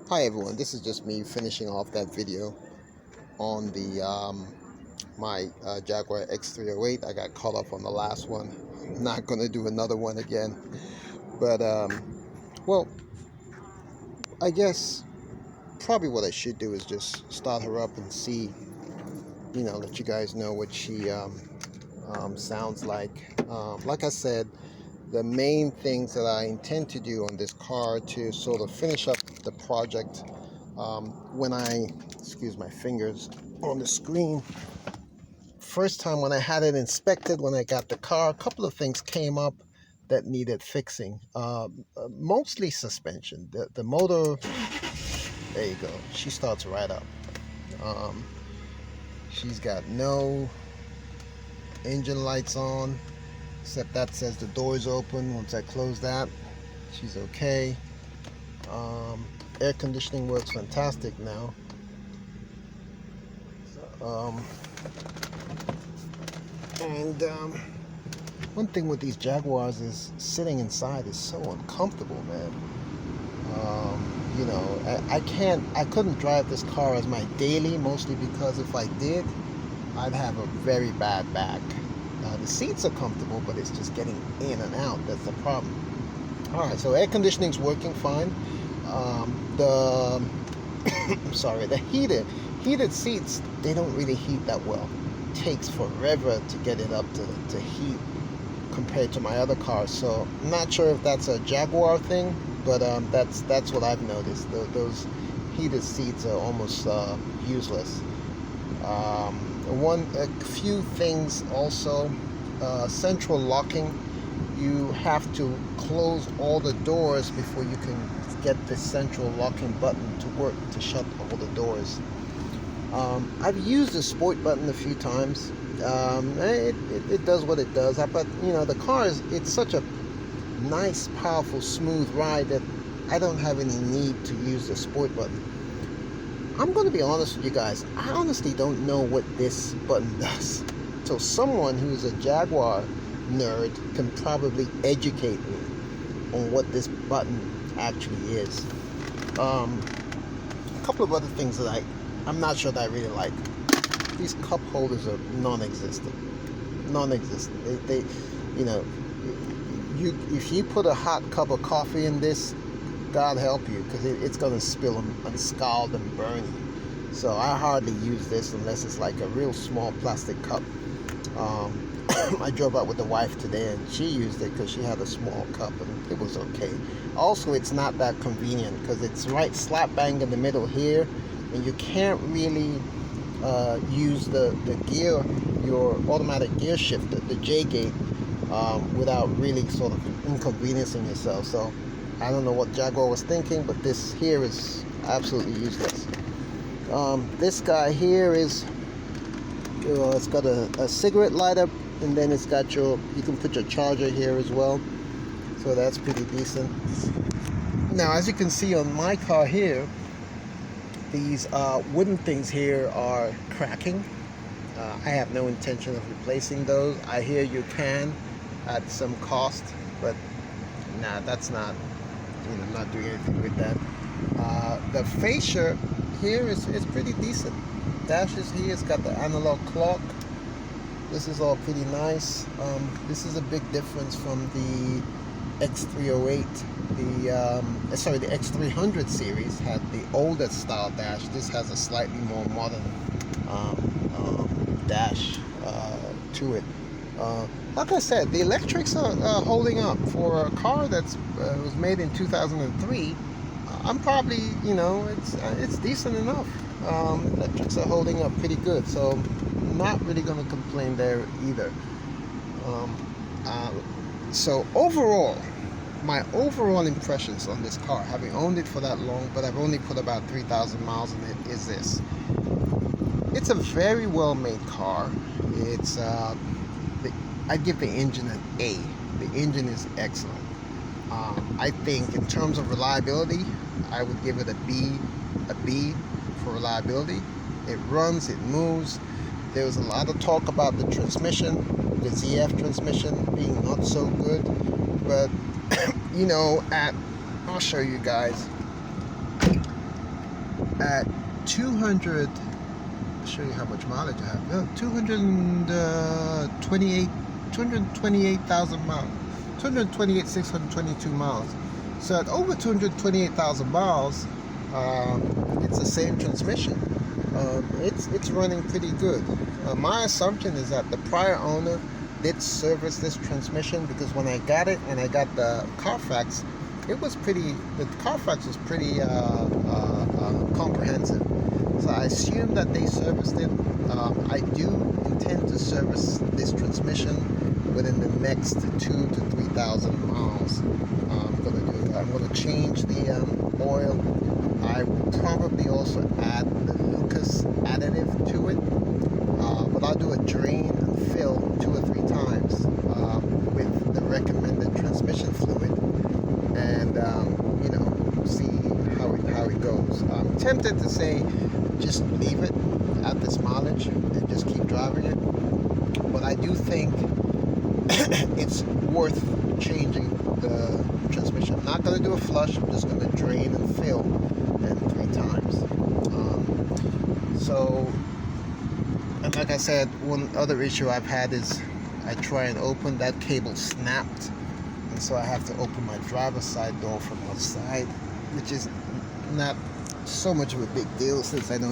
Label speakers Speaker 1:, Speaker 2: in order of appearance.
Speaker 1: Hi everyone, this is just me finishing off that video on the my Jaguar X308. I got caught up on the last one. I'm not gonna do another one again, but well, I guess probably what I should do is just start her up and see, let you guys know what she sounds like. Like I said, the main things that I intend to do on this car to sort of finish up the project when I, excuse my fingers on the screen, first time when I had it inspected, when I got the car, a couple of things came up that needed fixing. Mostly suspension. The motor, there you go, she starts right up. Um, she's got no engine lights on, except that says the door's open. Once I close that, she's okay. Air conditioning works fantastic now. And one thing with these Jaguars is sitting inside is so uncomfortable, man. I couldn't drive this car as my daily, mostly because if I did, I'd have a very bad back. The seats are comfortable, but it's just getting in and out that's the problem. All right, so air conditioning's working fine. The I'm sorry, the heated seats, they don't really heat that well. It takes forever to get it up to heat compared to my other cars. So I'm not sure if that's a Jaguar thing, but that's what I've noticed. Those heated seats are almost useless. A few things also, central locking. You have to close all the doors before you can get the central locking button to work to shut all the doors. I've used the sport button a few times. It does what it does, but the car it's such a nice, powerful, smooth ride that I don't have any need to use the sport button. I'm going to be honest with you guys, I honestly don't know what this button does. So someone who's a Jaguar nerd can probably educate me on what this button actually is. A couple of other things that I'm not sure that I really like. These cup holders are non-existent. They if you put a hot cup of coffee in this, God help you, because it's going to spill and scald and burn you. So I hardly use this unless it's like a real small plastic cup. I drove out with the wife today and she used it because she had a small cup and it was okay. Also, it's not that convenient because it's right slap bang in the middle here, and you can't really use the gear, your automatic gear shifter, the J gate, without really sort of inconveniencing yourself. So I don't know what Jaguar was thinking, but this here is absolutely useless. This guy here is, it's got a cigarette lighter, and then it's got you can put your charger here as well. So that's pretty decent. Now, as you can see on my car here, these wooden things here are cracking. I have no intention of replacing those. I hear you can at some cost, but nah, that's not, I'm not doing anything with that. The fascia here is pretty decent. Dashes here, it's got the analog clock. This is all pretty nice. This is a big difference from the X308. The X300 series had the older style dash. This has a slightly more modern dash to it. Like I said, the electrics are holding up for a car that's was made in 2003. I'm probably, it's decent enough. Electrics are holding up pretty good, so I'm not really going to complain there either. So overall, my overall impressions on this car, having owned it for that long, but I've only put about 3,000 miles in it, is this. It's a very well made car. It's I'd give the engine an A. The engine is excellent. I think in terms of reliability, I would give it a B for reliability. It runs, it moves. There was a lot of talk about the transmission, the ZF transmission being not so good, but I'll show you guys. at 200, I'll show you how much mileage I have. 228,000 miles, 228,622 miles. So at over 228,000 miles, it's the same transmission. It's running pretty good. My assumption is that the prior owner did service this transmission, because when I got it and I got the Carfax, the Carfax was pretty comprehensive. So I assume that they serviced it. I do intend to service this transmission within the next 2,000 to 3,000 miles. I'm gonna change the oil. I will probably also add the Lucas additive to it, but I'll do a drain and fill 2 or 3 times with the recommended transmission fluid, and see how it goes. I'm tempted to say just leave it at this mileage and just keep driving it, but I do think it's worth changing the transmission. I'm not going to do a flush. I'm just going to drain and fill, and 3 times. And like I said, one other issue I've had is I try and open, that cable snapped, and so I have to open my driver's side door from outside, which is not so much of a big deal since I don't